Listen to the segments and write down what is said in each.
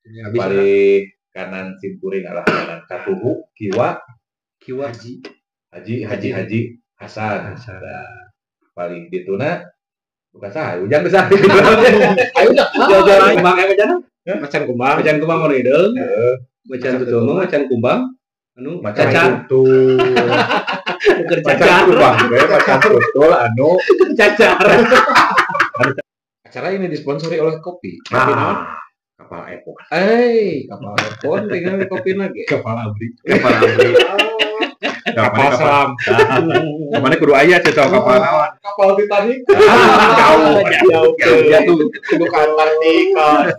Ya, bisa balik kanan simkuring arah kanan katuhu kiwa kiwa haji Hasan. Hasan. Paling dituna bukan saya ujang besar. Ayo dah. Jalan kumbang macan Macan kumbang. macan kumbang mau hidung macan tutul mah macan kumbang anu Macan cacar tutul. bukan Macan cacar kumbang, macan tutul anu cacar Acara ini disponsori oleh kopi. Kopi naon? kapal epok. Kapal telepon tinggal di kopi lagi. Kapal abri. Kapal selam. Mana kudu aya cocok kapal naon? Kapal Titanic. jauh Jatuh. Kudu ke Antartika.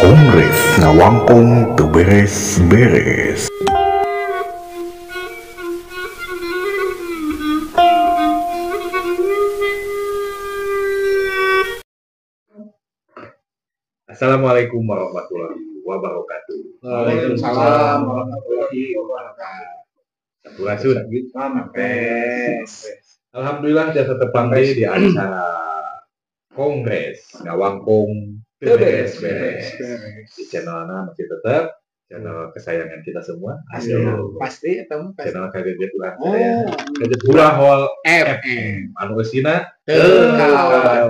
Kongres Ngawangkung teu beres-beres. Assalamualaikum warahmatullahi wabarakatuh. Waalaikumsalam warahmatullahi wabarakatuh. Sampurasun. Alhamdulillah jasa terpandai di acara Kongres Ngawangkung teu beres-beres. Di channelnya masih tetap channel kesayangan kita semua. Aduh. Pasti atau Channel kageget ulah saya. Kageget ulah hol FM. anu eusina Kawan.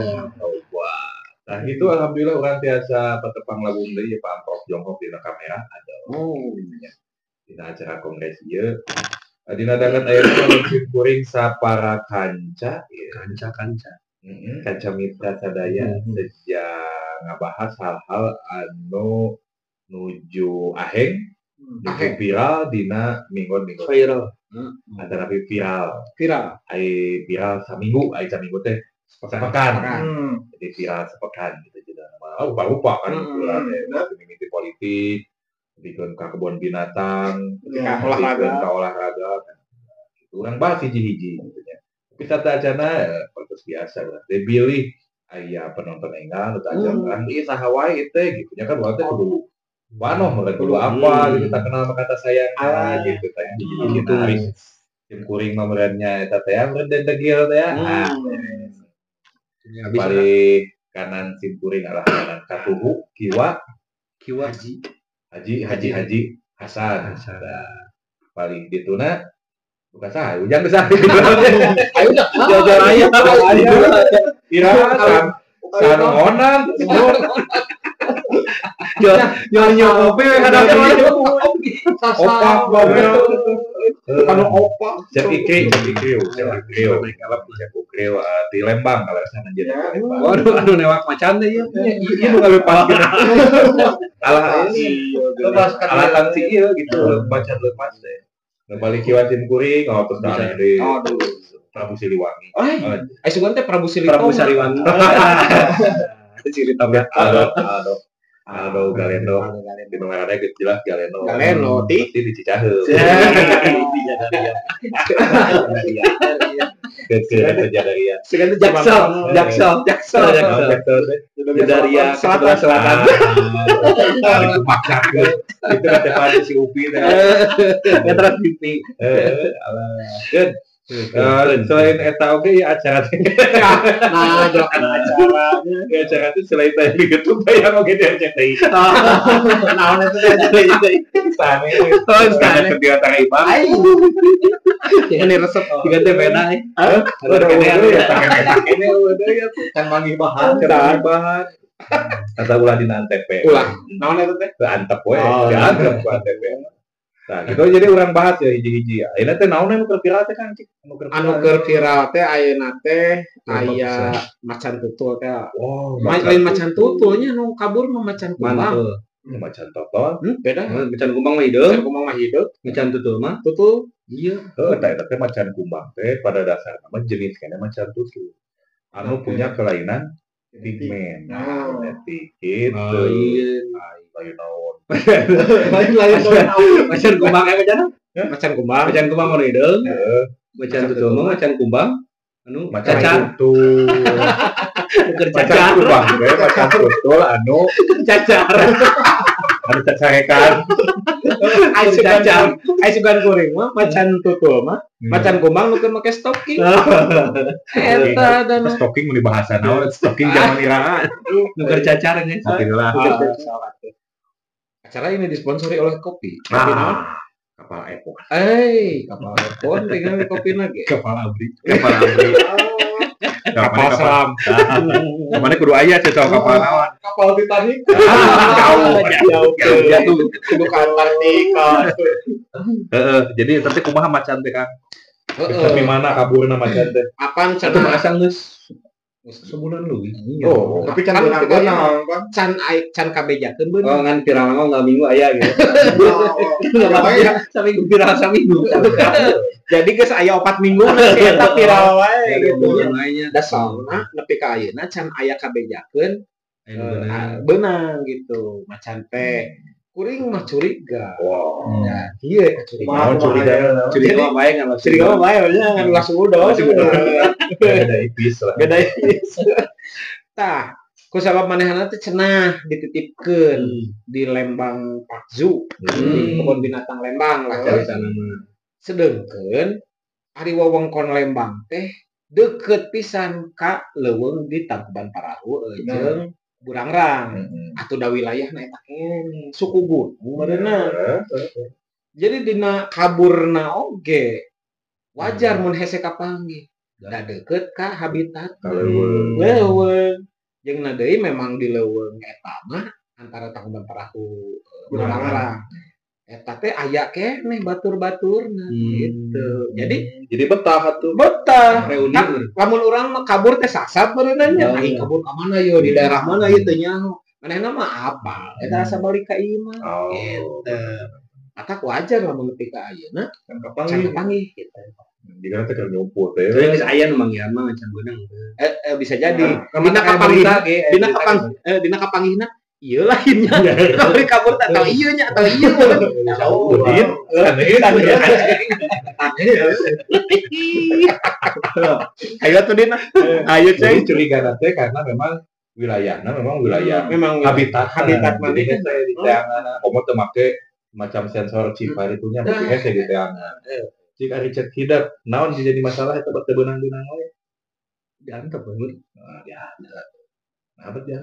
Nah itu alhamdulillah orang biasa petepang lagu deui Pak Amprok Jongkok dina kamera ada. Dina acara kongres ieu. Dina dangan aya kuring sapara kanca, kanca mitra sadaya sejak ngabahas hal-hal anu nuju aheng, nuju viral dina minggu-minggu. viral Antara viral. Viral. Ai viral saminggu teh sepekan. Jadi viral sepekan gitu juga. Lupa kan community politik, bikin ke kebun binatang, bikin ke olahraga kan. Orang bahas hiji-hiji gitu ya. Tapi tata acana pertus biasa lah. Dia pilih aya penonton enggal tata acana. Ieu saha wae teh gitu nya kan waktu kudu wanoh mereka kudu apa gitu tak kenal kata sayang gitu teh. Gitu tim kuring nomorannya eta teh meureun degil teh ya. Balik kanan simkuring arah kanan katuhu kiwa haji Hasan. Paling dituna bukan saya ujang besar. Ayo dah. jalan Ira san honang nyonya kopi kadang opak banget. Anu opak. Cek ikriu di Lembang kalau sana jadi Lembang. waduh anu newak macan teh ya Iya nu ngalepas ala ini alatan si ieu gitu baca lepas deh. Balik kiwasin kuring terus dah di Prabu Siliwangi. Ayo sugan teh Prabu Sariwangi cerita Aldo Galendo di nomor ada jelas Galendo ti di Cicaheum Jadaria sekarang jaksel Jadaria selatan maksak itu kata pada si Upi terus pipi selain eta oke ya acara nah acaranya acara itu selain tadi gitu yang oke diajak tadi naon itu sana di antara imam ini resep diganti beda ini udah ya kan manggih bahan kata ulah di antep naon itu teh antep we diantep ku antep. Nah, gitu jadi orang bahas ya hiji-hiji. Ayeuna teh naon anu keur viral teh kan cik? anu keur viral teh ayeuna teh aya macan tutul teh. Lain macan tutulnya nu kabur mah macan kumbang. Macan totol. Beda. macan kumbang mah hidup Macan kumbang mah hidup. macan tutul mah Tutul. iya Eta teh macan kumbang teh pada dasarna mah jenis kana macan tutul. Anu punya kelainan pigmen. Gitu. Lain naon. macan kumbang Macan kumbang. mau hidung macan tutul mah macan kumbang macan tutul. Cacar Bang, macan tutul cacar. anu cacarekan. Ai sugan kuring mah macan tutul mah. Macan kumbang nu keur make stocking. Eta dan Stocking mun dibahasa naon stocking zaman iraan. Nu keur cacar nya. Alhamdulillah. Acara ini disponsori oleh kopi. Kopi naon? Kapal Epon. Kapal Epon tinggal kopi lagi. Kapal Abri. Kapal selam. Mana kudu aya cocok kapal naon? Kapal Titanic. Jauh. Ya tuh Kudu ka Antartika. jadi tapi kumaha macan teh Kang? Tapi mana kaburna macan teh? Apaan Satu cenah? masang geus sebulan leuwih. Oh, Tapi can beunang Bang. Can kabejakeun beunang. Oh ngan viral mah enggak minggu aya gitu. Saminggu viral saminggu. Jadi geus aya 4 minggu nanti eta viral wae gitu. Da soalna nepi ka ayeuna can aya kabejakeun beunang gitu. Macan teh kuring mah curiga. Wow. Ya, ieu Mau curiga. Curiga mah bae ngan Curiga mah bae nya ngan langsung udah. Beda ipis lah. Beda ipis. Tah, ku sabab manehna teh cenah dititipkeun di Lembang Park Zoo. Di kebun binatang Lembang lah dari sana mah. Sedengkeun ari wewengkon Lembang teh deukeut pisan ka leuweung di Tangkuban Parahu jeung Burangrang. Atuh da wilayahna eta kene suku gunung bareuna. Jadi dina kaburna oge wajar mun hese kapanggih. Da deukeut ka habitat leuweung. Jeung na deui memang di leuweung eta mah antara Tangkuban Parahu Burangrang. Eta teh aya keneh batur-baturna gitu. Jadi betah atuh. betah. reuni. Lamun urang mah kabur teh sasat beuneunya nya. Aing kabur ka mana yo di daerah mana ieu teh nyaho. Manehna mah apal. Eta asa balik ka ieu mah. Gitu. Atak wajar lamun nepi ka ayeuna can kapanggih gitu. Dikira teh keur nyumput teh. Geus aya nu manggihan mah macan beunang. Bisa jadi. Dina kapanggihna ieu lainnya. Kabur kabur tak tahu ieu nya atau ieu. Udin. Ayo tuh Dina. Ayo Jadi curiga teh karena memang wilayahna memang wilayah habitat mana jadi saya di teangan komo teu make macam sensor cipar itunya tapi hese di teangan. Jika Richard Hidat naon sih jadi masalah eta teu beunang-beunang we. Diantep bener. Diantep. Apa dia?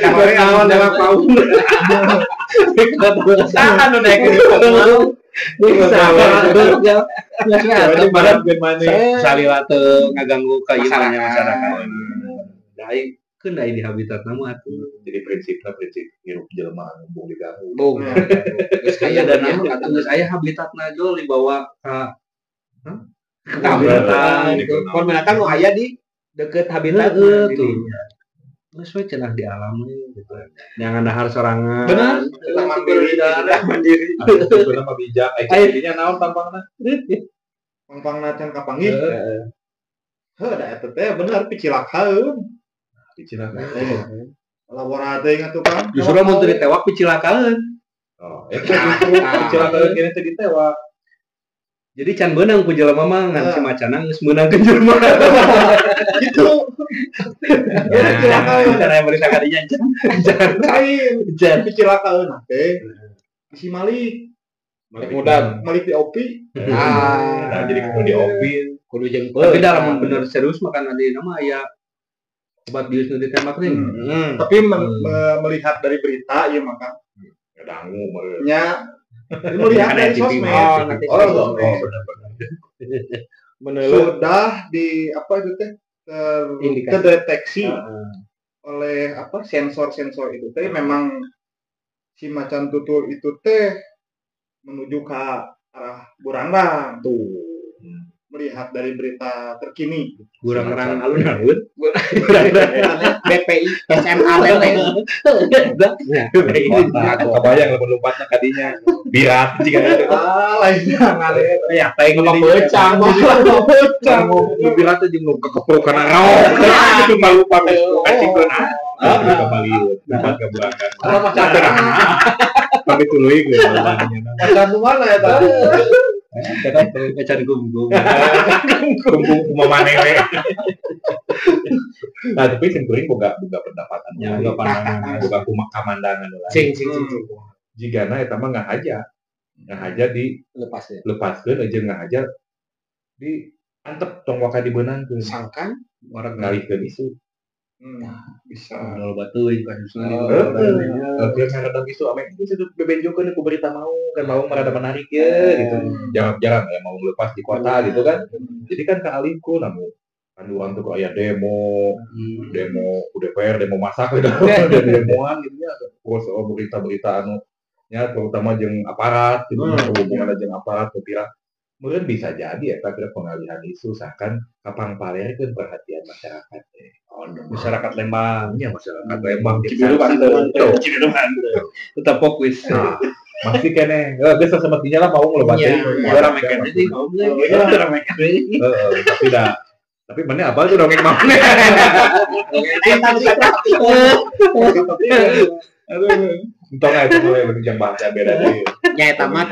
Kamari awan dalam paun. Tahan udah salila teu ngaganggu ka ieu masyarakat. Dai keun dai di habitat nama atuh. Jadi prinsip hirup jelema ngumpul diganggu. Geus aya dana geus aya habitatna jol dibawa ka habitat. Kon binatang nu aya di deket habitat tuh. Geus we cenah di alam gitu. Jangan dahar sorangan. Benar. Mandiri. Bener mah bijak. Jadinya naon tampangna? Tampangna can kapanggih. Heuh da eta teh bener picilakaeun. Laborate atuh kan. Justru mun teu ditewak picilakaeun. Oh, picilakaeun kene teh ditewak. Jadi can beunang ku jelema mah ngan si macanang geus meunangkeun jelema. Gitu. Picilakaeun cara berita kadinya Jangan picilakaeun teh. Si Malik mudah Malik di Opi. Nah, jadi kudu di Opi. Kudu jeung tapi dalam bener serius makan adi nama aya obat bius nu ditembak teh. Tapi melihat dari berita ieu maka Dangu meureun. nya melihat dari sosmed. Bener. Sudah di apa itu teh terdeteksi oleh apa sensor-sensor itu teh memang si macan tutul itu teh menuju ke arah Burangrang tuh. Melihat dari berita terkini Burangrang alun-alun BPI SMA BPI Kebayang lompatnya kadinya birat jika lainnya ngalir ya teh bocah birat teh jeung nu kekeprokan raos itu lupa kacingkeun kembali dapat ke belakang macan tapi tuluy macan mana ya tadi Cari gum-gum. Kumpul kumaha we. Nah, tapi sing kuring boga pendapatannya, boga pandangan, boga kamandangan lah. Cing. Jigana eta mah ngahaja lepaskeun aja ngahaja di antep tong waka dibeunangkeun. Sangkan Orang ngalihkeun isu. Bisa. Kalau batuin kasusnya di Biar ngaradam isu ame itu bebenjokeun ku berita mau kan mau merada menarik ya gitu. Jarang-jarang ya mau lepas di kota gitu kan. Jadi kan kaalihku namun kan orang tuh kayak demo DPR, demo masak gitu, demoan gitu ya. Terus berita-berita nya terutama jeung aparat gitu, hubungan jeung aparat kira meureun bisa jadi ya kira pengalihan isu sakan kapang palerkeun perhatian masyarakat. masyarakat Lembang. Ya masyarakat Lembang Cibiru Banten. Tetap fokus. Masih kene, geus semestinya lah mau ngelobatin. Orang mekan sih mau Tapi mana apa tuh dongeng mau? Entong aja mulai berbincang bahasa beda deh. Nya eta mah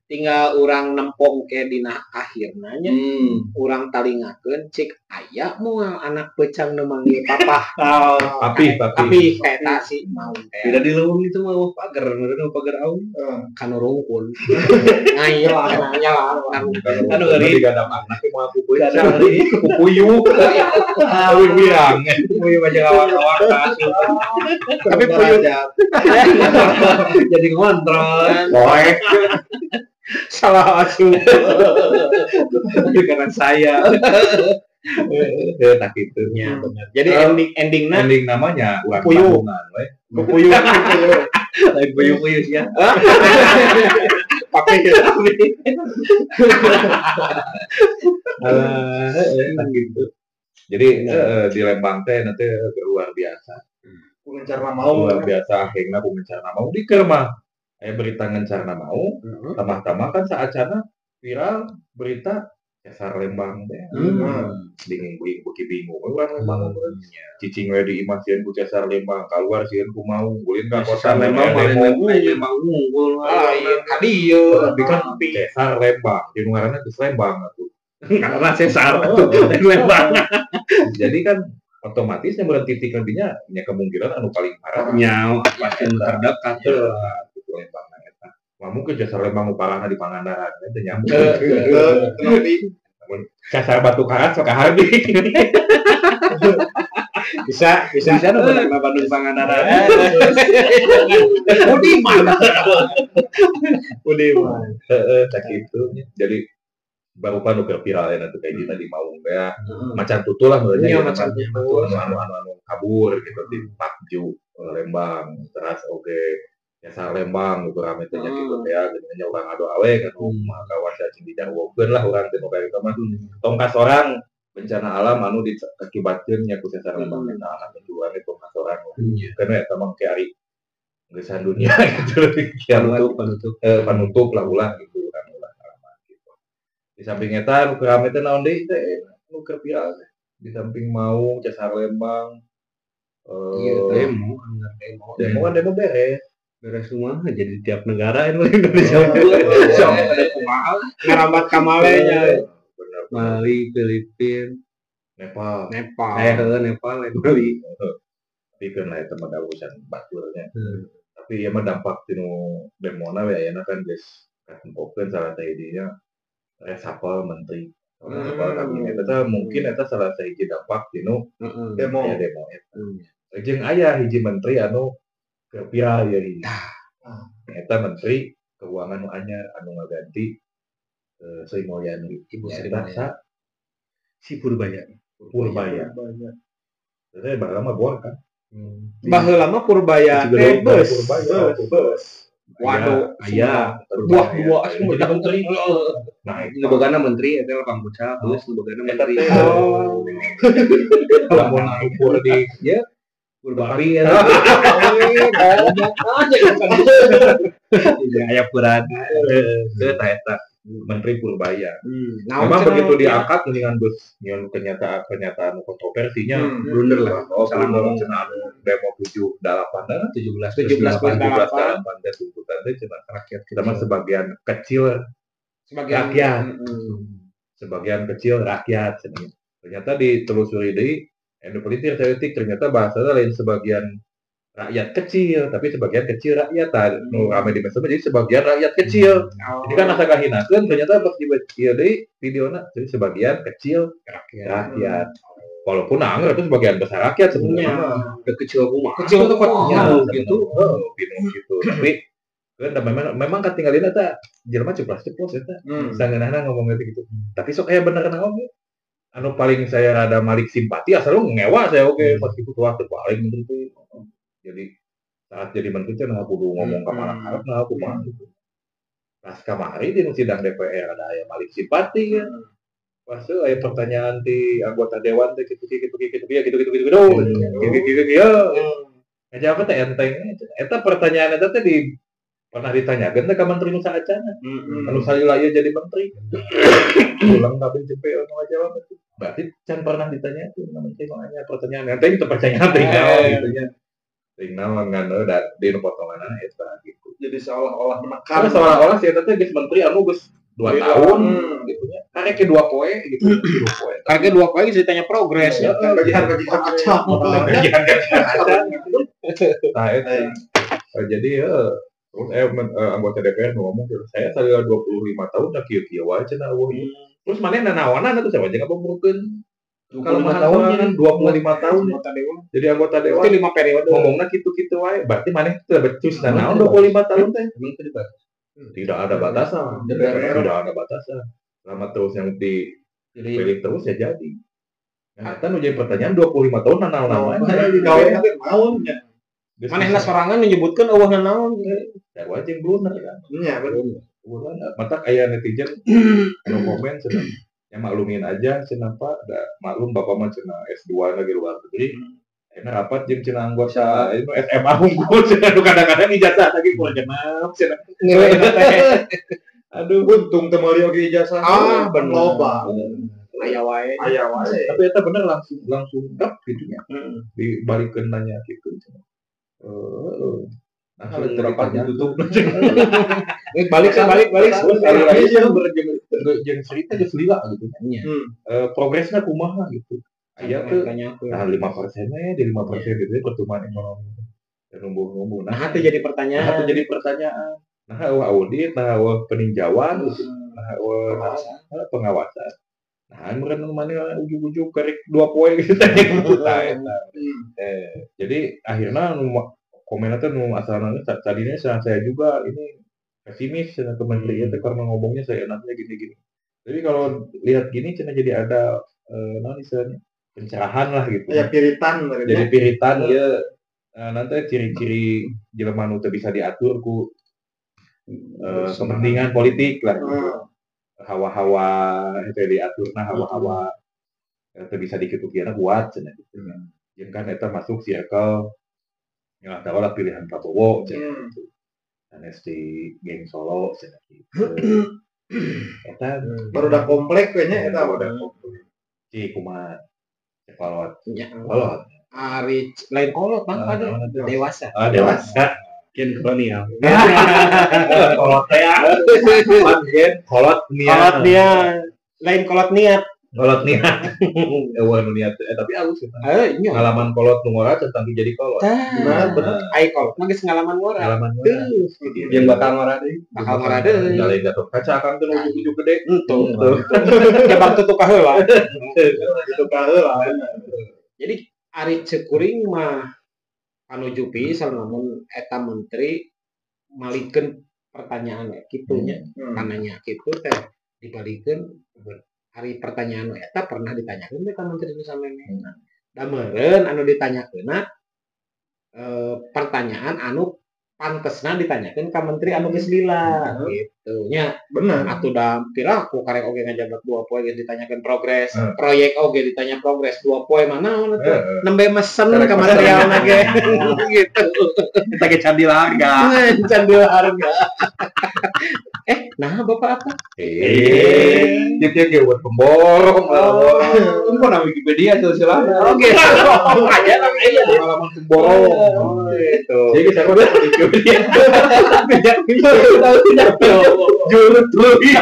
tinggal urang nempong ke dina akhirna nya. Urang talingakeun cik aya moal anak pecang nu manggil papa. Tapi eta sih mau teh. tidak dileuweung itu mah pagar, meureun pagar aung. Kanu rungkul. Ngail anaknya lah. Anu gari digadang anak mau aku peuy. Pupuyu. Wirang. Pupuyu aja awak-awak. Tapi puyuh Jadi ngontrol. Poek. salah asup. Karena saya. Tak gitu. Ya benar. Jadi endingnya Ending namanya urang Puyuh. Bandungan we. puyuh. Lain puyu-puyu sih ya. Pakai Gitu. Jadi di Lembang teh nanti luar biasa. Pengencarna mau. Luar biasa akhirnya pengencarna mau di kerma. Berita ngencarna mau, tambah-tambah kan saacana viral berita Cesar Lembang teh. Dingin beuki bingung urang Lembang. Cicing we diimasian ku Cesar Lembang, keluar sieun ku mau ulin ka kota Lembang Lembang unggul. ka dieu. Tapi kan Cesar Lembang, di ngaranna geus Lembang atuh. Karena Cesar Lembang. Jadi kan otomatis yang bertitik lebihnya nya kemungkinan anu paling parah Nyaw pasti terdekat. Lembang eta. Mungkin Cesar Lembang parahna di Pangandaran teh nyambung. Cesar Batu Karat sok hardi. Bisa nu bener Bandung Pangandaran. Budiman. Tak gitu. Jadi baru panu viral ya nanti kayak kita di Maung ya. Macan tutul lah Iya, ya, macan tutul. anu kabur gitu di Pakju Lembang terus Cesar Lembang gitu rame teh gitu ya geunya urang ado awe kan maka wasa cing didawokeun lah urang teh moga eta mah tongkas orang bencana alam anu diakibatkeun nya ku Cesar Lembang eta anak tujuan itu tongkas orang karena eta mah ke ari geus dunia gitu panutup lah ulah gitu kan ulah gitu. Di samping eta nu rame teh naon deui teh nu keur viral di samping mau Cesar Lembang demo beres Semua jadi tiap negara itu Indonesia. Ada kumaha ngarambat ka Malenya. Mali, Filipina, Nepal. Nepal, Mali. Tapi kan lah itu mah urusan baturnya. Tapi ya mah dampak tinu demona we ayeuna kan geus katempokeun salah tadinya resapel menteri. Resapel kabinet eta mungkin eta salah sahiji dampak tinu demo eta. Jeung aya hiji menteri anu viral ya ini. Eta menteri keuangan nu anyar anu ngaganti Sri Mulyani Ibu Sri Mulyani Si Purbaya. Terus baheula mah bor kan. Baheula mah Purbaya teh beus. Waduh, aya buah semua menteri. Nah, Itu bogana menteri eta lapang bocah, terus bogana menteri. lamun ukur di ya Purbapi ya. Aya puran. Eta Menteri Purbaya. Memang begitu diangkat dengan kenyataan kontroversinya Blunder lah. Salah ngomong cenah demo 78 tuntutan teh cenah rakyat kita mah sebagian kecil sebagian rakyat. Sebagian kecil rakyat. Ternyata ditelusuri di Endopolitik ternyata bahasanya lain sebagian rakyat kecil, tapi sebagian kecil rakyat. Nu rame di medsos jadi sebagian rakyat kecil. Jadi kan asa kahinakeun ternyata pas di videona jadi sebagian kecil rakyat. Walaupun anggar itu sebagian besar rakyat sebenarnya. Kecil rumah. Kecil tuh gitu. Bingung gitu. Tapi kan memang ketinggalin eta jelema ceplos eta. Sangeunana ngomong gitu. Tapi sok aya bener naon anu paling saya rada malik simpati asal lu ngewa saya oke pas itu tua paling menteri. Jadi saat jadi menteri cenah kudu ngomong ka mana-mana nah aku mah gitu. Pas kamari di sidang DPR ada aya malik simpati ya. Pas aya pertanyaan di anggota dewan teh gitu. Ngajawab teh enteng. Eta pertanyaan eta teh pernah ditanyakeun teh ka menteri nu saacana. Anu salila ieu jadi menteri. Ulang tapi cepet ngajawab itu. Berarti can pernah ditanyakeun ka menteri makanya pertanyaan enteng teu percaya teh gitu nya. Naon ngan di potonganna eta gitu. Jadi seolah-olah menekan. Seolah-olah si eta teh geus menteri anu geus 2 tahun gitu nya. Karek 2 poe gitu. 2 poe. Karek 2 poe geus ditanya progres ya. Bagian-bagian kacang. Nah, eta. Jadi terus anggota DPR ngomong saya 25 tahun dah kieu-kieu wae cenah eueuh. Terus manehna naonan atuh sama jeung ngomongkeun 25 tahun kan 25 tahun anggota dewan. Jadi anggota dewan itu 5 periode. Ngomongna kitu-kitu wae. Berarti maneh teu becus naon 25 tahun teh. Tidak ada batasan. Tidak ada batasan. Selama terus yang dipilih terus ya jadi. Nah, kan jadi pertanyaan 25 tahun naon-naon. Gawe naon nya. Manehna sorangan menyebutkan eueuh naon. Ya wajib blunder kan. Iya, bener. Mata aya netizen anu komen cenah. Ya maklumin aja cenah Pak, da maklum Bapak mah cenah S2 lagi luar negeri. Enak rapat jeung cenah anggota itu SMA unggul cenah kadang-kadang ijazah lagi ku genep cenah. Nilai teh. Aduh, untung teu meuli oge ijazah. Bener. Loba. Aya wae. Tapi eta bener langsung gap gitu nya. Dibalikeun nanya kitu cenah. Nah, kalau rapat ditutup. Balik. Jeung cerita geus lila gitu nya. Progresnya kumaha gitu. Aya teh nah 5% di 5% gitu pertumbuhan ekonomi. Numbuh-numbuh. Nah, itu jadi pertanyaan. Nah, audit, nah, peninjauan, nah, pengawasan. Nah, meureun mana ujug-ujug karek 2 poe gitu teh. Jadi akhirnya komennya tuh asalnya tadinya saya juga ini pesimis dengan kementerian itu karena ngomongnya saya enaknya gini-gini. Jadi kalau lihat gini cina jadi ada misalnya pencerahan lah gitu. Ya piritan. Jadi piritan ya nanti ciri-ciri jelema nu teu bisa diatur ku kepentingan politik lah gitu. Hawa-hawa itu diaturna hawa-hawa teu bisa dikitukiana kuat cenah gitu. Jeung kan eta masuk circle yang ada olah pilihan Prabowo cenah gitu. Sanes di geng Solo cenah gitu. Eta baru udah komplek kayaknya eta udah komplek. Ci kumaha kolot. Ya. Kolot. Ari lain kolot mah ada dewasa. Dewasa. Kian kolonial. Kolot ya. Kolot Kolotnya lain kolot niat. Kolot niat. Eueuh niat tapi alus eta. Nya. Pengalaman kolot nu ngora tentang jadi kolot. Bener. Ai kolot mah geus ngalaman ngora. Yang bakal ngora deui. Bakal ngora deui. Dalai gatot kaca akang teh ujug-ujug gede. Tuh. Jabang tutuk ka heula. Jadi ari cekuring mah panuju pisan namun eta menteri malikeun pertanyaan kitu nya. Kananya kitu teh dibalikeun hari pertanyaan eta pernah ditanyakeun teh ka menteri nu sameme. Da meureun anu ditanyakeunna pertanyaan anu pantesna ditanyakeun ka menteri anu geus lila gitu nya. Bener. Atuh da piraku karek oge ngajabat 2 poe geus ditanyakeun progres. Proyek oge ditanya progres 2 poe mana atuh. Nembe mesen ka materialna ge gitu. Kita ke candil harga. Candil harga. Nah bapak apa? Dia kayak buat pemborong. Kok nama Wikipedia tuh silahkan. Oke. Aja namanya Pengalaman pemborong. Gitu. Jadi saya udah Wikipedia. Jurut tuluy.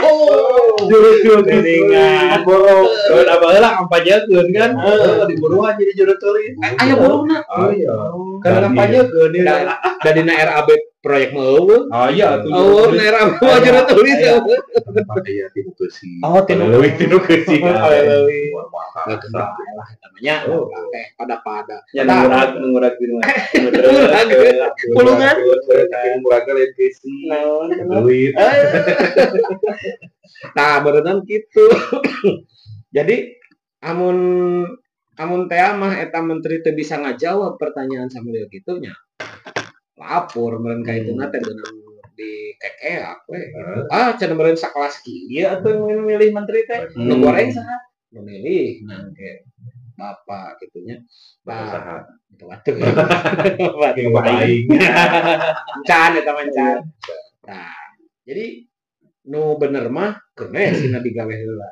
Jurut tuluy. Pemborong. Kalau apa lah kampanye kan? Di buruan jadi jurut tuluy. Ayo borongna. Iya. Karena kampanye Dari RAB proyek mau. iya tuh. Oh, RAB jurut tulis. Iya, tinu keusi. Oh, tinu keusi. Namanya pada Ya ngurag di rumah. Pulungan. Tapi murah lain keusi. Duit. Nah, berenang gitu. Jadi amun teh mah eta menteri teu bisa ngajawab pertanyaan sambil gitu nya. Lapor meureun ka itu teh beunang di kekeak we. Cenah meureun sakelas kieu atuh milih menteri teh. Nu goreng saha? Nu milih nangke bapak gitunya. Saha? Atuh. Waduh aing. Can eta mancan. Nah, jadi nu bener mah kene sina digawe heula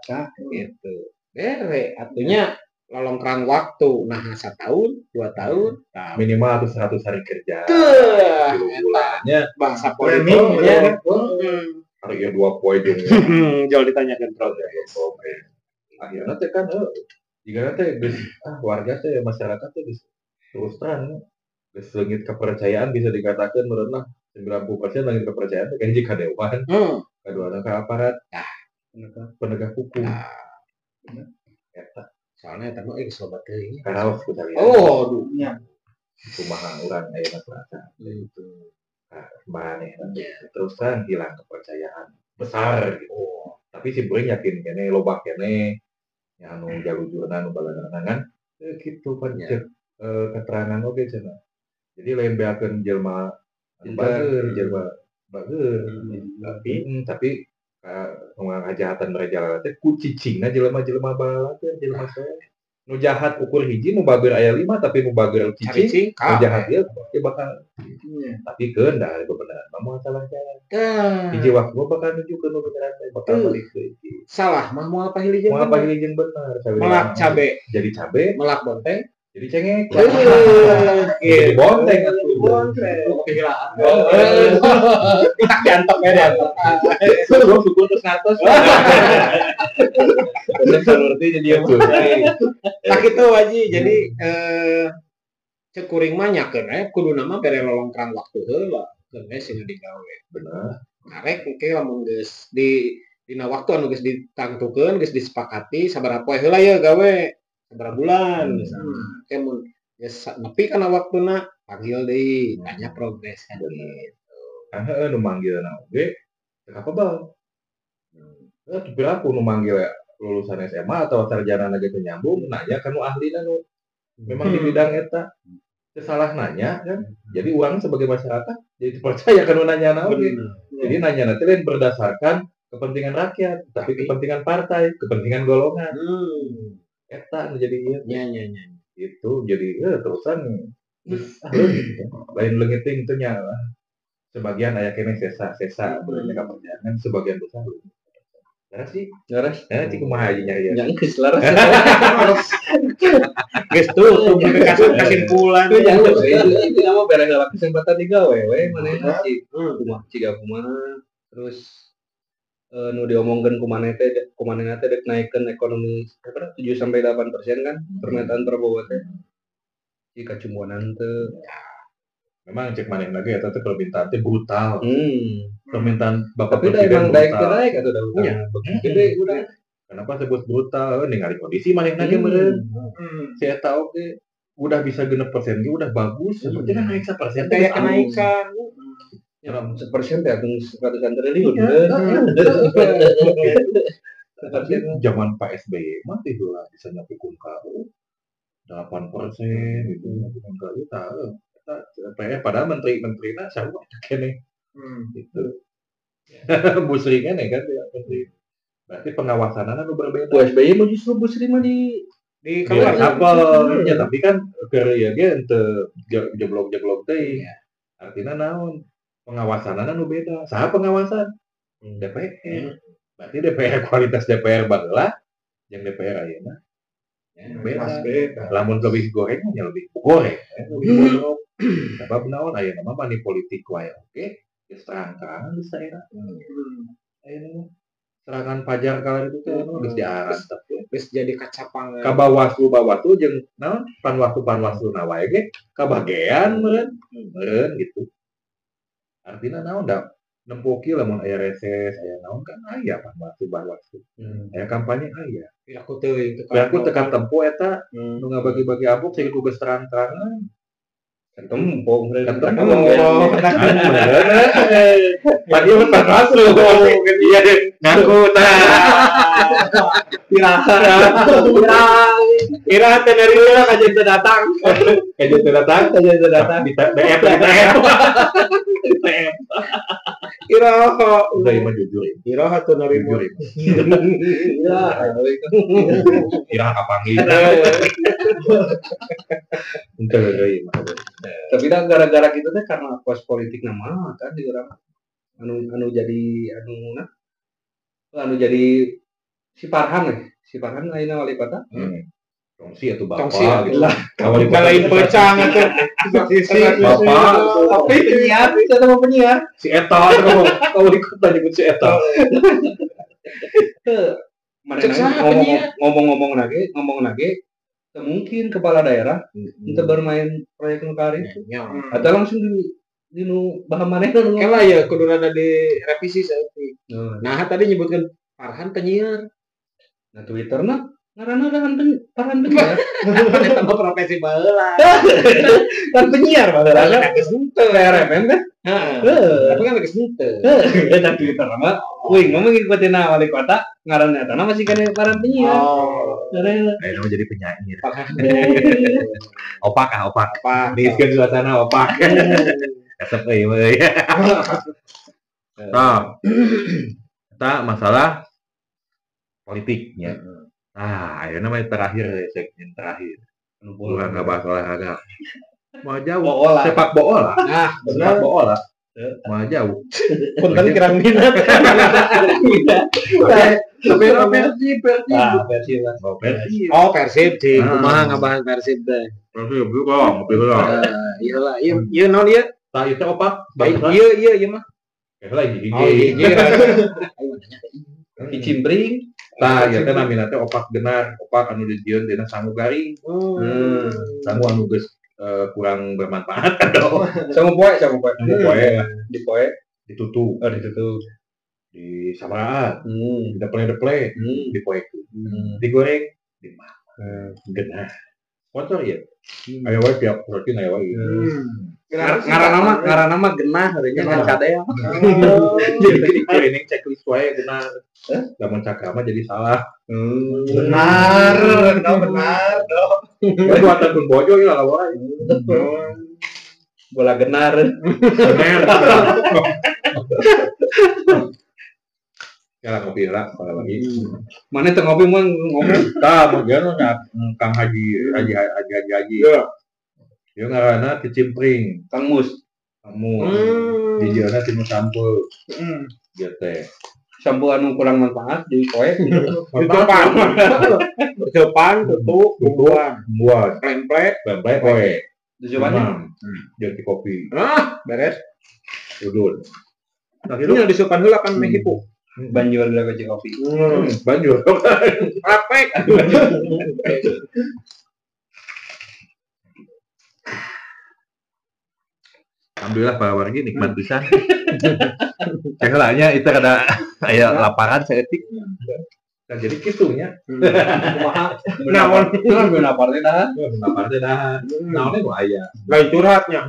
gitu. Bere atunya lolongkrang waktu nah 1 tahun 2 tahun Minimal atau 100 hari kerja. bulannya bangsa Planning, politik ya. Hari ya 2 poin jeung Jauh ditanyakan progres. akhirnya teh kan jika teh geus warga teh masyarakat teh geus terus terang geus leungit kepercayaan bisa dikatakan meureun 90% leungit kepercayaan teh kayak jika dewan. Kedua ke aparat penegak hukum. Soalnya eta mah sobat teuing. Karaos kita lihat. Oh, dunya. Kumaha urang ayeuna perasaan. Itu. Maneh terus kan hilang kepercayaan besar gitu. Tapi si Bring yakin kene loba kene yang anu jalujurna nu balana kan gitu kan keterangan oge cenah. Jadi lain beakeun jelema bager tapi ngajahatan mereka teh ku cicingna jelema-jelema bala teh jelema saya nu jahat ukur hiji nu bager aya 5 tapi nu bager cicing nu jahat dia bakal tapi keun da bebeneran mah salah jalan hiji waktu bakal nunjukkeun nu beneran bakal balik deui salah mah moal pahili jeung bener melak cabe jadi cabe melak bonteng jadi cengek jadi bonteng kepikiran tak diantok ya suku terus ngatos Berarti jadi yang nah gitu Waji jadi cekuring mah nyakeun kudu nama bere lolongkrang waktu heula keun sing digawe bener karek engke lamun geus dina waktu anu geus ditangtukeun geus disepakati sabaraha poe heula ya gawe sabaraha bulan misalnya mun geus nepi kana waktuna panggil deui tanya progres kan gitu nu manggilna oge teu kapabal berapa nu manggil lulusan SMA atau sarjana lagi nyambung nanya kan nu ahlina nu memang di bidang eta salah nanya kan jadi uang sebagai masyarakat jadi percaya kan nu nanya oge jadi nanya nanti lain berdasarkan kepentingan rakyat tapi kepentingan partai kepentingan golongan eta jadi nya itu jadi terusan lain leungiting teh nya sebagian aya kene sesa bener ka perjalanan sebagian besar Laras cik kumaha aja nyari yang geus laras geus tuh kesimpulan itu nama bere heula kesempatan digawe we manehna sih kumaha terus nu diomongkeun kumanehna teh dek naikeun ekonomi 7-8% kan permintaan Prabowo teh si kacumbuanan teh memang cek maneh lagi eta teh permintaan teh brutal permintaan Bapak tapi Presiden naik atau dah gede udah kenapa sebut brutal ningali kondisi maneh lagi meureun saya tahu ke udah bisa 6% ge udah bagus seperti kan naik 1% kayak kenaikan ya 1% teh atung 100 triliun zaman Pak SBY mah teh lah bisa nyampe ka 8% gitu kan tahu padahal menteri-menterina sarua kene gitu. Busri kan ya kan menteri. Berarti pengawasanana nu berbeda. SBY mah justru Busri mah di keluar kapal ya tapi kan keur ya ge teu jeblok-jeblok teh. Artina naon? Pengawasanana nu beda. Saha pengawasan? DPR. Berarti DPR kualitas DPR bagelah yang DPR ayeuna. Ya, beda. Lamun lebih goreng nya lebih goreng, lebih bodoh. Sebab naon ayeuna mah mani politik wae oke. Geus terang-terangan di daerah. Ayeuna serangan pajar kala itu teh geus diarah tapi geus jadi kaca pangan. Ka Bawaslu jeung naon Panwaslu wae ge kabagean meureun gitu. Artinya naon da nempuki lamun aya reses aya naon kan aya Panwaslu. Aya kampanye aya. Aku teuing tekan tempo eta nu ngabagi-bagi amplop sing geus terang-terangan. Tempo. Tadi udah Panwaslu iya ngaku kira tenerila kajian datang di TF kira udah imah jujur kira hatu naribu kira kapangi tapi dah gara-gara gitu teh karena kos politik nama kan di orang anu jadi si Farhan lainnya wali kota tongsi atau bapak gitu lah wali kota lain pecang atau bapak tapi penyiar si Eta wali kota nyebut si Eta ngomong lagi mungkin kepala daerah untuk bermain proyek nukari atau langsung di bahan mana itu kela ya kudu rada direvisi saeutik. Nah tadi nyebutkan Farhan penyiar. Nah Twitterna ngaranna Farhan penyiar. Eta mah profesi baheula. Kan penyiar baheula. Geus henteu RMM kan? Tapi kan geus henteu. Eta Twitter mah wing ngomong ngikutin wali kota ngaranna eta masih kan Farhan penyiar. Ayo jadi penyair. Opak. Diiskeun suasana opak. Kasep euy. Nah, kita masalah politiknya. Nah, ayeuna mah terakhir segmen terakhir. Urang ngabahas olahraga. Mau jauh sepak bola. Nah, sepak bola. Mau jauh. Punten kirang minat. Persib di kumaha ngabahas Persib teh. Persib juga, Iyalah, ieu naon ieu? Tah ieu teh opak. Iya mah. Gigi. Kicimpring. Tah ieu teh namina teh opak genar, opak anu dijieun dina sangu garing. Sangu anu geus kurang bermanfaat atau Sangu poe. Di poe ditutup. Di samaraan. Di deple. Di poe. Digoreng di mana? Genar. Sponsor ya. Ayo wae tiap protein ayo wae. Ngaranna mah genah heureunnya ngan cadea. Jadi training checklist wae genah. Lamun cakrama jadi salah. Benar dong. Buatan pun bojo ieu lah wae. Bola genar. Ya ngopi lah kalau lagi. Mana teu ngopi mah ngomong. Tah bagian Kang Haji. Ya. Dia ngaranna kicimpring. Kang Mus. Di jalan tinu sampul. Dia teh. Sampul anu kurang manfaat di poe. Depan tutup buat plemplek poe. Tujuannya jadi kopi. Beres. Udun. Nah, itu disupan heula kan Mexico. Banjur lah ke kopi. Banjur. Rapek. Alhamdulillah Pak Wargi nikmat pisan. Cekelanya itu ada aya laparan saeutik. Kan jadi kitunya. Kumaha? Naon lapar teh dah. Naonnya gua aya. Lain curhatnya.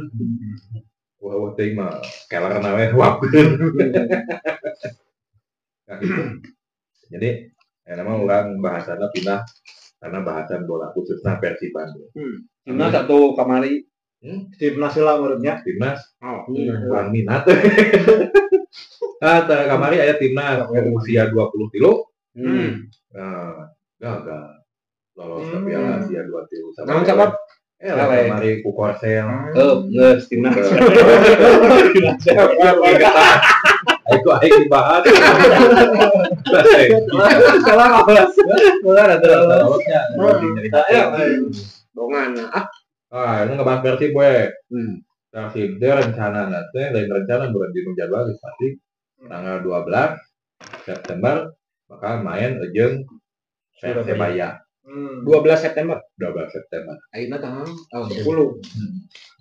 Wah teh mah kelarna we wapkeun. Jadi nama orang bahasana pindah karena bahasan bola khususnya Persib Bandung. Timnas satu kamari. Timnas lah menurutnya. Timnas. Kurang minat. Kamari aya timnas usia 20 kilo. Gagal. Lolos ke Piala Asia 2 kilo. Namun sabab kamari ku Korsel. Geus timnas. Itu aing dibahas. Salah apa? Bukan ada. Dongan. Ah, ini ngebahas Persib we. Persib dia rencana nanti, lain rencana bulan di Januari pasti tanggal 12 September bakal main jeung Persebaya. 12 September. 12 September. Ayeuna tanggal 10.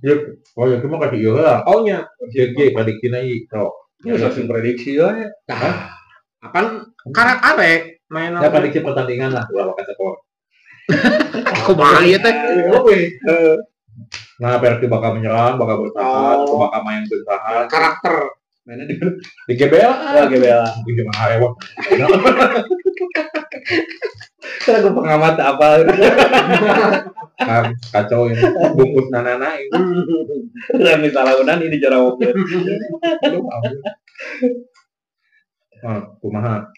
Ya, oh ya cuma kasih iya lah. Oh nya. JG prediksi naik pro. Ya langsung prediksi ya. Akan karak-karek main Ya prediksi pertandingan lah, berapa kata skor. Aku mahal ya teh. Nah, Persib bakal menyerang, bakal bertahan, atau bakal main bertahan. Karakter. Mainnya di GBL. GBL. Di mana hewan. Karena gue pengamat apa? Kacau ini. Bungkus nanana itu. Dan misalnya udah ini cara waktu. Kumaha.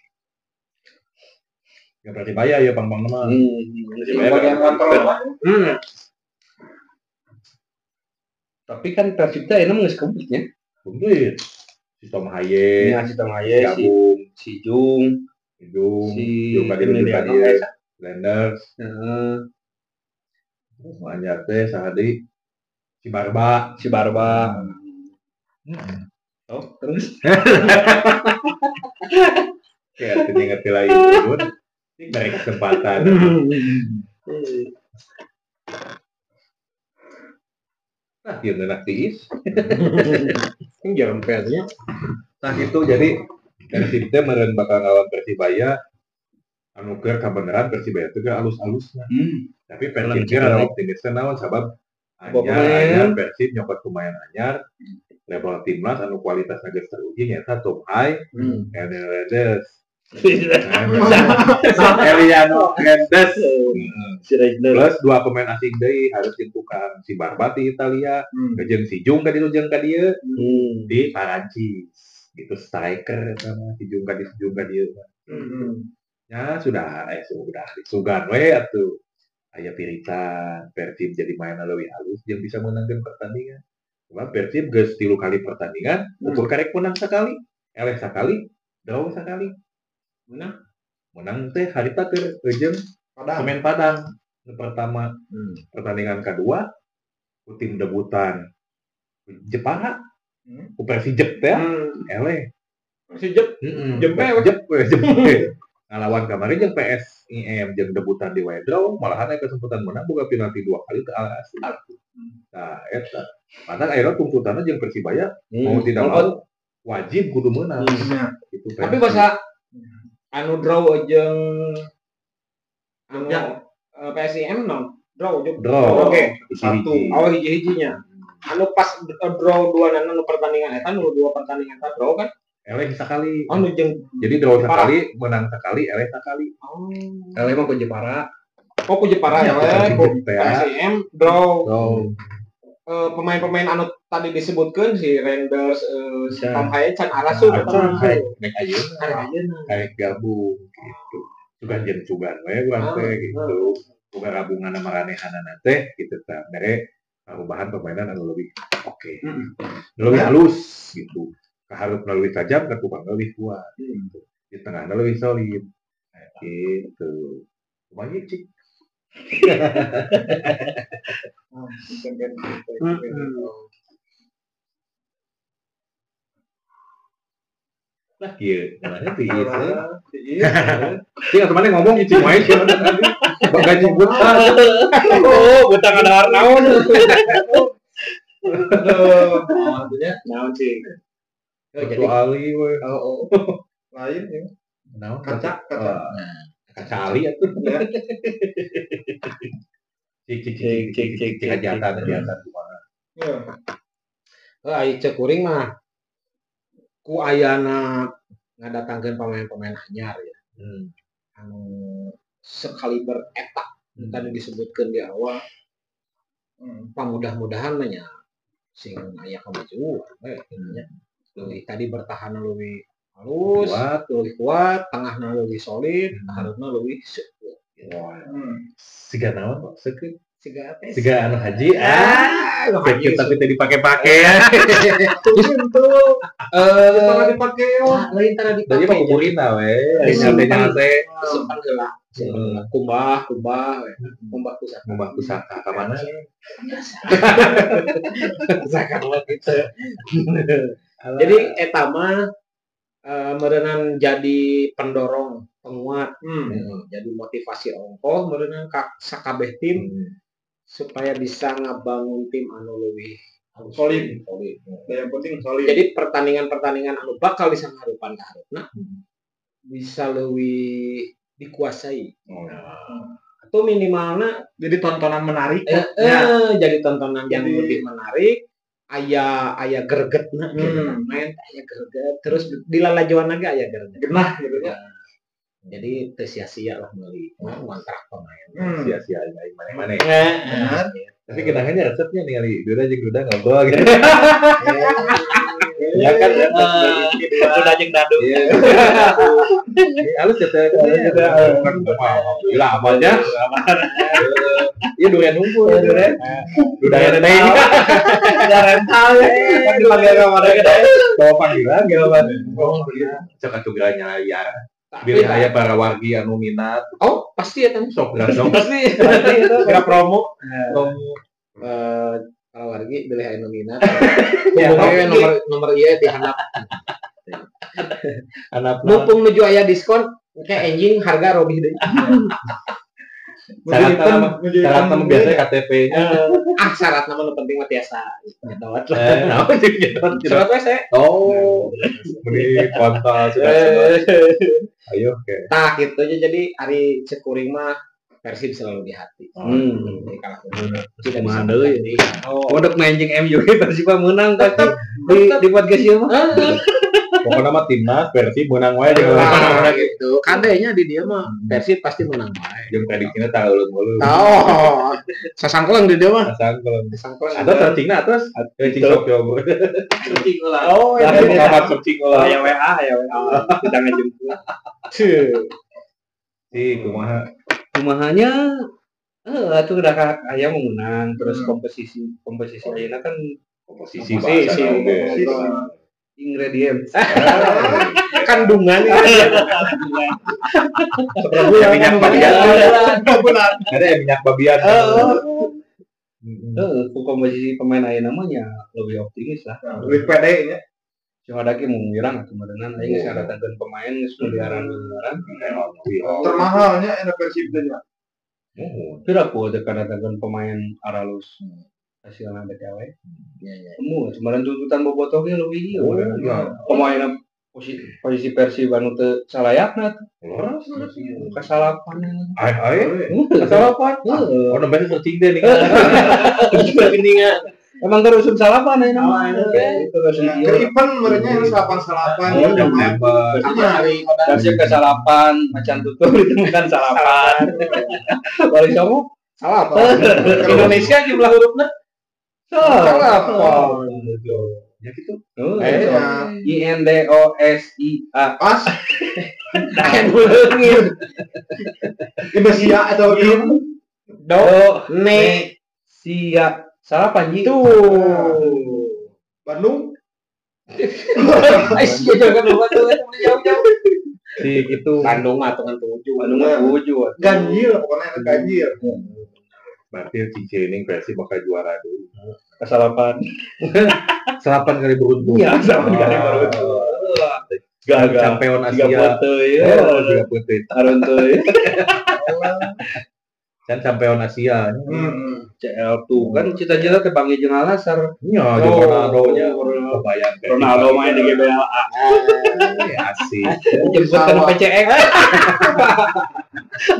Ya Persibaya ya pang-pang nama. Bagian kontrol. Tapi kan Persibnya ini nggak sekebutnya. Komplit. Si Tom Haye. Ini si Tom Haye, si Jung, Jung tadi Landers. Terus Anjar teh Sahadi, si Barba. Oh, terus? Kayak ngerti lagi pun. Dari kesempatan. Nah, dia nak tiis. Ini jarum persnya. Nah itu jadi Persib teh meureun bakal ngelawan Persibaya. Anu keur kabeneran Persibaya teh alus-alusna. Tapi Persib teh anu optimisnya naon sabab anyar Persib nyokot pemain anyar. Level timnas anu kualitasna geus teruji nyaeta Tom Haye, Hernandez. Eliano Hernandez. Plus dua pemain asing deui harus ditentukan si Barba di Italia, jeung si Jung ka dieu di Perancis. Gitu striker sama si Jung ka dieu. Ya sudah disugan we atuh. Aya piritan Persib jadi main leuwih halus jeung bisa menangkeun pertandingan. Sebab Persib geus 3 kali pertandingan, ukur karek menang sekali, eleh sekali, draw sekali. Menang teh harita keur jeung pemain Padang. Yang pertama, pertandingan kedua tim debutan Jepara. Ku Persijep teh eleh. Persijep jempe. Ngalawan kemarin jeung PSIM jeung debutan di wae draw, malahan aya kesempatan menang boga penalti 2 kali teu alas. Nah, eta. Padahal akhirnya tuntutannya jeung Persibaya mau tidak mau wajib kudu menang. Gitu, tapi bahasa anu draw jeung anu PSIM non draw. Oke. Satu. Awal hiji-hijinya. Anu pas draw 2 anu pertandingan eta anu 2 pertandingan eta draw kan. Eleh sekali. Anu jeung jadi draw sekali, menang sekali, eleh sekali. Eleh mah ku Jepara. Oh ku Jepara ya, PSIM draw. Pemain-pemain anu tadi disebutkan si Renders, Tom Haye can arasu kayak gabung gitu. Sugan we urang teh gitu. Boga gabungan maranehanana teh gitu tah. Mere perubahan permainan anu lebih oke. Lebih halus gitu. Kaharupna lebih tajam, ketukang lebih kuat gitu. Di tengahna lebih solid. Gitu. Kumaha cik. Lah kieu, namanya tiis. Tiis temannya ngomong itu wae sih tadi. Gaji buta. Oh, buta kadahar naon. maksudnya naon sih. Jadi Ali we. Lain ya. Naon Kaca. Kaca Ali atuh. Cik hajatan kumaha. Ya. Ai cek kuring mah ku ayana ngadatangkeun pemain-pemain anyar ya. Anu sekaliber eta tadi disebutkeun di awal. Mudah-mudahan nya sing aya kemajuan we nya. Leuwih tadi bertahan leuwih halus, leuwih kuat, tengahna leuwih solid, hareupeuna leuwih seukeut. Siga naon kok seukeut? Siga anu haji sakit tapi tadi dipakai-pakai ya. Itu pernah dipakai lain tara Tadi dipakai. mah kuburina we. Disimpan teh simpan heula. Kumbah pusaka. ngubah pusaka ka mana? Pusaka gitu. Jadi eta mah meureunana jadi pendorong penguat. Jadi motivasi ongkoh meureunana ka sakabeh tim supaya bisa ngabangun tim anu leuwih solid. Yang penting solid. Jadi pertandingan-pertandingan anu bakal disangharupan ka hareupeuna bisa leuwih dikuasai. Atau minimalna Jadi tontonan menarik. jadi tontonan yang lebih menarik. Aya gregetna gitu kan. Main aya greget terus di lalajoan naga aya greget. Genah gitu ya. Jadi teu sia-sia lah meuli ngontrak pemain. Sia-sia aing mana-mana. Benar. Tapi kenangannya resepnya ningali Duda jeung Duda ngobrol gitu. Ya kan Duda jeung Dadu. Halus ya teh. Gila amalnya. Iya doyan hunkul Duda. Duda teh. Ada rental kan dipanggil ka mana gede. Bawa panggilan gitu kan. Cek atugranya ya. Pilih aya para wargi anu minat. Oh, pasti ya kan. Sok dong. Pasti itu kira promo. Kalau wargi pilih aya minat. Pokoknya nomor ieu dihandap. Anak Mumpung nuju aya diskon, kayak anjing harga robih deui. syaratnya biasanya KTP-nya. Syarat nama nu penting mah tiasa. Nyedot. Syarat WC. Oh, ini kontak sudah. Ayo, oke. Tah gitu aja jadi ari cekuring mah Persib selalu di hati. Jadi kalah tidak bisa deui. Untuk main jeung MU Persib menang tapi di podcast ieu mah. Pokoknya mah timnas Persib menang wae jeung gitu. Kadenya di dia mah Persib pasti menang wae. jeung prediksinya tanggal ulun. Oh, sasangkelang di dia mah. Sangkelang. Ada searchingna atas searching shop yo. Searching ulah. Oh, Ya kabar searching ulah. Aya WA. Kita ngejemput. Kumaha? Kumahanya atuh udah aya menang terus komposisi ayeuna kan Komposisi bahasa ingredient kandungan minyak babian. Ada minyak babian. komposisi pemain ayeuna mah nya lebih optimis lah. Lebih pede nya. Cuma ada ki mau mirang atuh meureunana aing geus ngadatangkeun pemain geus miliaran. Termahalnya enak Persib teh nya. Kira ku ada ngadatangkeun pemain Aralus hasilna BTW. Temu kemarin tuntutan bobotoh ge leuwih ieu. Pemain posisi Persib anu teu salayakna tuh. Kasalapan. Kasalapan. Oh, nembe searching deh nih. Keningan. Emang terus salapan ya namanya. Terus event merenya yang salapan-salapan Jam nembak. Kasih ke salapan, macan tutur ditemukan salapan. Balik kamu? salapan. Indonesia jumlah hurufnya Salapan. Ya gitu. INDOSIA. pas dan bulungin Indonesia atau Sia. Salapan gitu. Bandung Aisyah jangan lupa tuh jauh-jauh Si itu Bandung mah tuh tujuh Bandung mah tujuh. ganjil pokoknya ada ganjil. berarti Cicening versi bakal juara dulu. Kesalapan. 8 kali beruntun. Iya, 8 kali beruntun. Gagal champion Asia. 3 putih ya. 3 putih. Tarun tuh. Kan champion Asia. CL tuh kan cita-cita tepangi jeung Alasar. Nya jeung Ronaldo-nya kebayang. Ronaldo main di GBLA. Asik. Jemputkan PCX.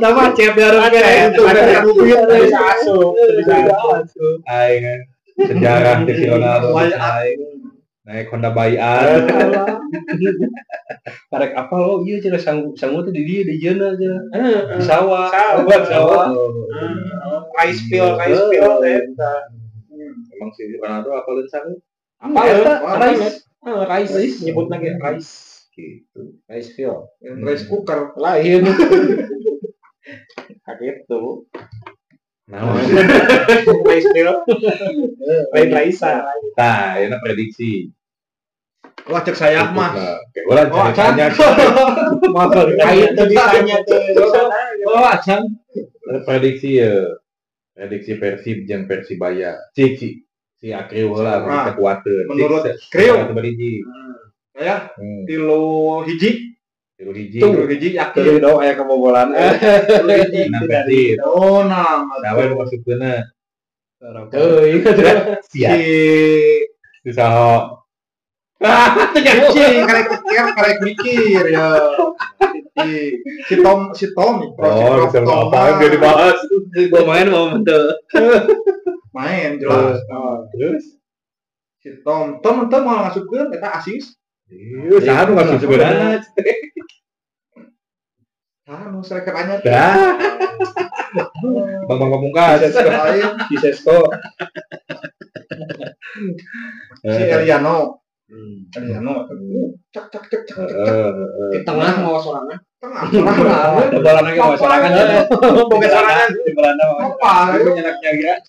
Nama chat darah kayak itu. bisa asuh Aing sejarah di Ronaldo. Naik Honda Bayan. Karek apa lo? Iya cina sanggup tuh di dia di jena aja. Di sawah. rice field Emang si Ronaldo apa lu sanggup? rice nyebut lagi rice Gitu. rice field Rice cooker. lain kaget tuh Nah, Lain Raisa. nah, ini prediksi. Wah, cek saya mah. Kayak orang Oh, ceritanya. Ayo tuh ditanya tuh. Oh, acan. Prediksi ya. Prediksi Persib jeung Persibaya. Si Akriu lah mereka kuateun. Menurut Kriu. Ya, tilu hiji. Tilu hiji. Tilu hiji yakin. Jadi dong aya kebobolan. Tilu hiji. Nah, Persib. Oh, nah. Dawe nu masukkeunna. Tuh, itu tuh. Siap. Si saha? Karek mikir ya. Si Tom. Oh, bisa apa yang dibahas. Gua main mau betul. Main jelas. Terus? Si Tom mau ngasupkeun eta asis. Saha nu masuk sebenarnya? Nu striker anyar. Dah. Bang Pamungkas. Si Sesko. Si Eliano. Cek. Di tengah mau sorangan. Tengah. Bobolan lagi mau sorangan. Boga sorangan. Bobolan mau. Apa? Nyenak-nyenak.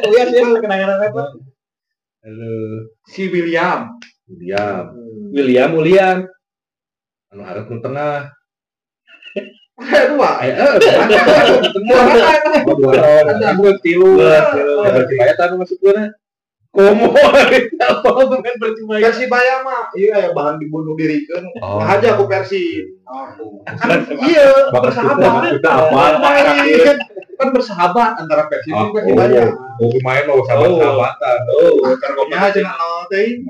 Iya sih kenangan apa? Si William. William. Anu hareup nu tengah. Dua. Dua tilu. Persibaya tanu masukkeunna. Komo apa bukan Persibaya. Persibaya mah iya ya bahan dibunuh dirikeun. Oh. Aja aku Persi. Kan iya bersahabat. Kita apa? Kan bersahabat antara Persi dan Persibaya. Oh, main mau sahabat-sahabatan. Karena aja nol teh.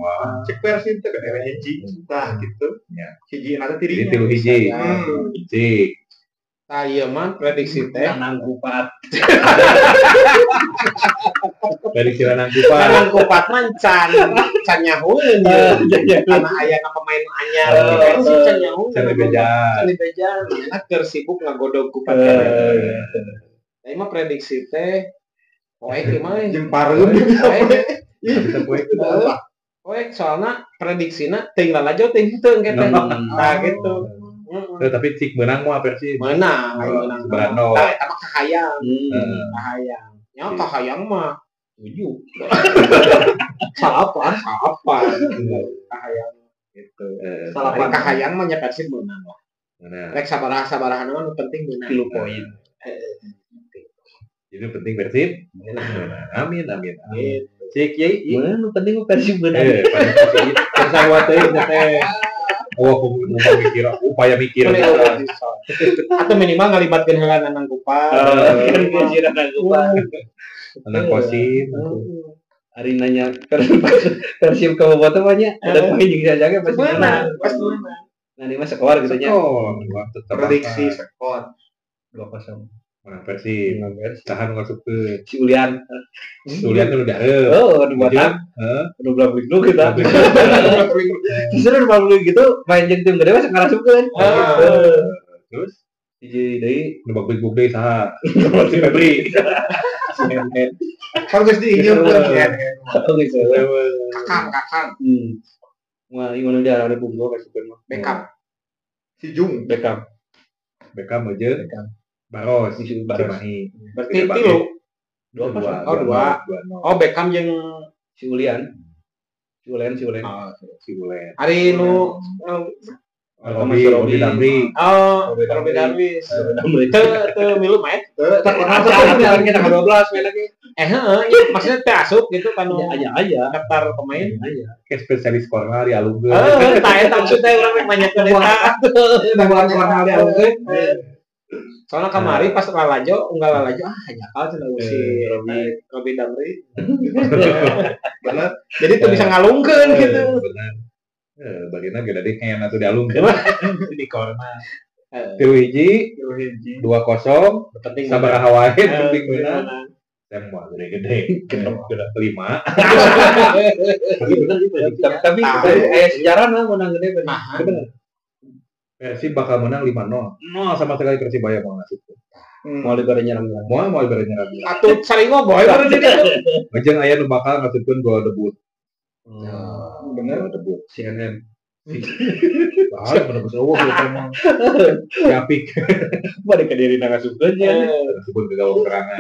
Cek Persi teh kan hiji. Tah gitu. Hiji nanti Jadi tirinya. tilu hiji. Hiji. Tah ieu mah prediksi teh. Nang kupat. Dari Cilanang Kupat. Kanang kupat mah can nyahueun ye. Karena aya pemain anyar di Persib can nyahueun. Can dibejan. Can dibejan. Enak keur sibuk ngagodog kupat. Tapi mah prediksi teh poek ieu mah Jeung pareum. Bisa poe itu dah. poek soalna prediksina teuing lalajo teuing heuteung kete. Tah gitu. Tapi cik menang mah Persib. Menang. Berano. Tah eta mah kahayang. Kahayang. Nya kahayang mah 7. Salapan. Kahayang gitu. Salapan kahayang mah nya Persib menang lah. Rek sabaraha-sabaraha mah nu penting menang. 3 poin. Jadi penting Persib. Amin. Cik ye. Mana nu penting Persib beunang. Sarwa teuing teh. Oh, upaya mikir. Atau minimal ngalibatkeun heula nang kupat. Kan geus nang kupat. Tenang kosim. Ari nanya Persib ke bobotoh mah nya ada poin jeung jaga pasti menang. Pasti menang. Nah, ini mah skor gitu nya. Prediksi skor 2-0. Menang Persib. Tahan masukkeun. Si Ulian. Sulian nu udah reup. Oh, di Batam. Udah belah beli dulu kita. Justru belah beli gitu main jeung tim gede mah ngarasupkeun. Terus Hiji deui nu bagbuk deui saha? si Febri. Kan geus diingeun kan. Oke, Kakang. Wah, ieu nu diarahna ku gua kasupkeun mah. Backup. Si Jung. Beckham. Beckham aja. Baros. Cimahi. Berarti tilu. 2-0. Oh, 2. Oh, Beckham jeung Si Ulian. Si Ulian. Si Bulen. Ari nu Robi Damri. oh, Robi Darwis. Teu milu main. Kita ke 12 main lagi. Maksudnya teh asup gitu kan Aja. daftar pemain. Kayak spesialis corner di Alunggeun. Tah eta maksudnya urang nanyakeun eta. Bukan di Alunggeun. Soalnya kemarin pas unggal lalajo nyakal cenah si Robi Damri. Bener. Jadi tuh bisa ngalungkeun gitu. Benar. Bagina ge da deken atuh di Alunggeun. Di corner. Tilu hiji, 2-0. Penting Sabaraha wae penting menang. Yang mah gede-gede. 5. Tapi aya sejarah nah menang gede bener. Persib bakal menang 5-0. No sama sekali Persibaya mau ngasih. Mau dibere nyerang. Mau dibere nyerang. Atuh saringo boy baru jadi itu. Ngejeng aya nu bakal ngasupkeun gol debut. Bener. Debut. CNN. Bahaya menembus eueuh emang. Capik. Bade ka diri ngasukeun nya. Sebut ke gawang serangan.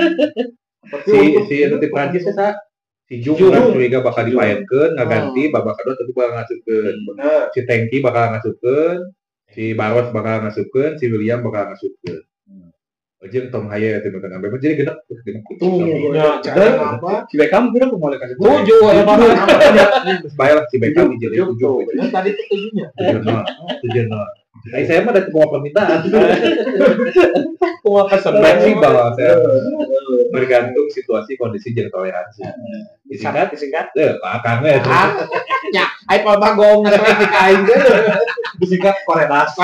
Si anu ti Prancis eta si Jung curiga bakal dipaenkeun ngaganti babak kedua tentu bakal ngasupkeun. Si Tengki bakal ngasupkeun, si Baros bakal ngasupkeun, si William bakal ngasupkeun. Jeung Tom Haye teh bakal ngambil jadi genep. Cara apa? Si Beckham kira kumaha kasih. 7 ya Pak. Baiklah si Beckham jadi 7. Tadi itu 7-nya. 7. Saya mah ada semua permintaan. Kumaha kesebut Fleksibel saya. Bergantung situasi kondisi jeung toleransi. disingkat. Akang we. Nya, ai Pak Bagong ngasih ka aing teh. Disingkat korenas.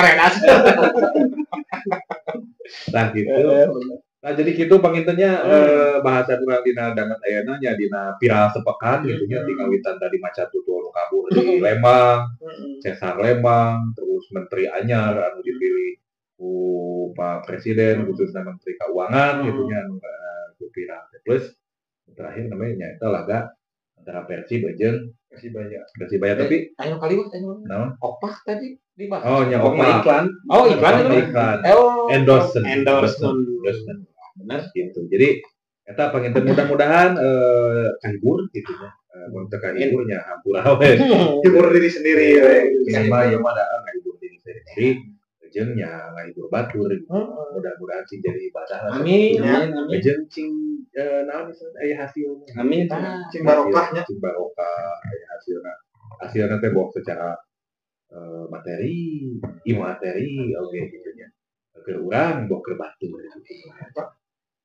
Nah gitu. Nah jadi gitu pangintennya bahasa kurang dina dangan ayeuna nya dina viral sepekan gitu nya tinggawitan tadi macan tutul nu kabur di Lembang, Cesar Lembang, terus menteri anyar anu dipilih ku Pak Presiden khususnya Menteri Keuangan gitu nya anu viral. Plus terakhir namanya nya eta laga antara Persib jeung Persibaya tapi Ayo kali naon? Opah tadi dibahas. Oh nya Opah. iklan. Oh, iklan itu. Endorsement. Benar gitu. Jadi eta panginten mudah-mudahan kahibur gitu nya. Mun teu kahiburnya hampura we. Hibur diri sendiri we. Sama ya mah da ngahibur diri sendiri. Jeung nya ngahibur batur. Mudah-mudahan sih jadi ibadah. Amin. Jeung cing naon aya hasilna. Amin. Cing barokahnya. Cing barokah aya hasilna. Hasilna teh boh secara materi, imateri oke gitu nya. Keur urang boh keur batur gitu.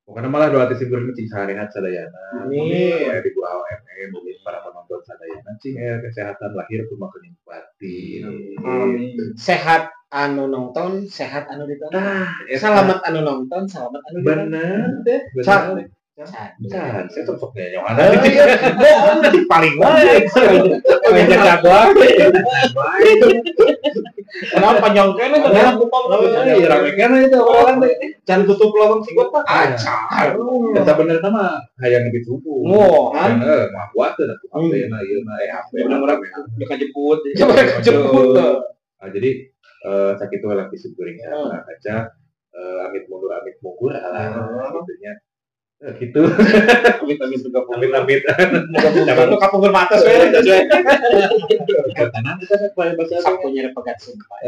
Pokoknya malah doa tisibur cing sarehat sadayana. Amin. Aya di Gurau FM mungkin para penonton sadayana cing kesehatan lahir kumaha batin. Amin. Sehat anu nonton, sehat anu ditonton. Selamat anu nonton, selamat anu ditonton. Bener. Can, saya tuh soknya yang ada Paling baik. Ngajak jagoan. Kenapa nyongkena tuh dalam kupang? Iya rame kan itu orang Can tutup lawang sigot Pak. Acar. Eta bener sama hayang dituku. Oh, Kan mah buateun atuh HP-na ieu mah HP. Bener-bener udah kejemput. Nah, jadi sakitu lah kisah goreng kaca amit mundur ala gitunya. Gitu. Amit juga Amit. Jangan lu kapungkur mata we. Kanan kita bahasa Sapunya pegat sumpah.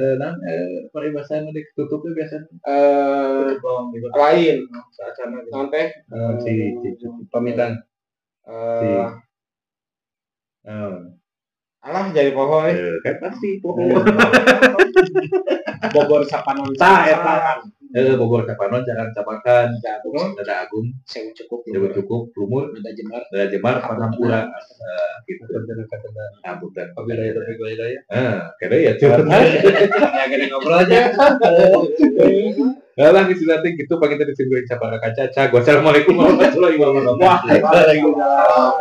Peribahasa anu ditutupnya biasa Lain. Sampai si pamitan. Alah jadi poho kan pasti Bogor Sapanon eta Bogor Sapanon jangan capakan Dada Agung Sewu cukup lumur Dada Jemar Pangampura gitu ambutan kede ya Ya gede ngobrol aja. lah gitu nanti gitu pagi tadi singgung Capara Kaca. Assalamualaikum warahmatullahi wabarakatuh. Waalaikumsalam.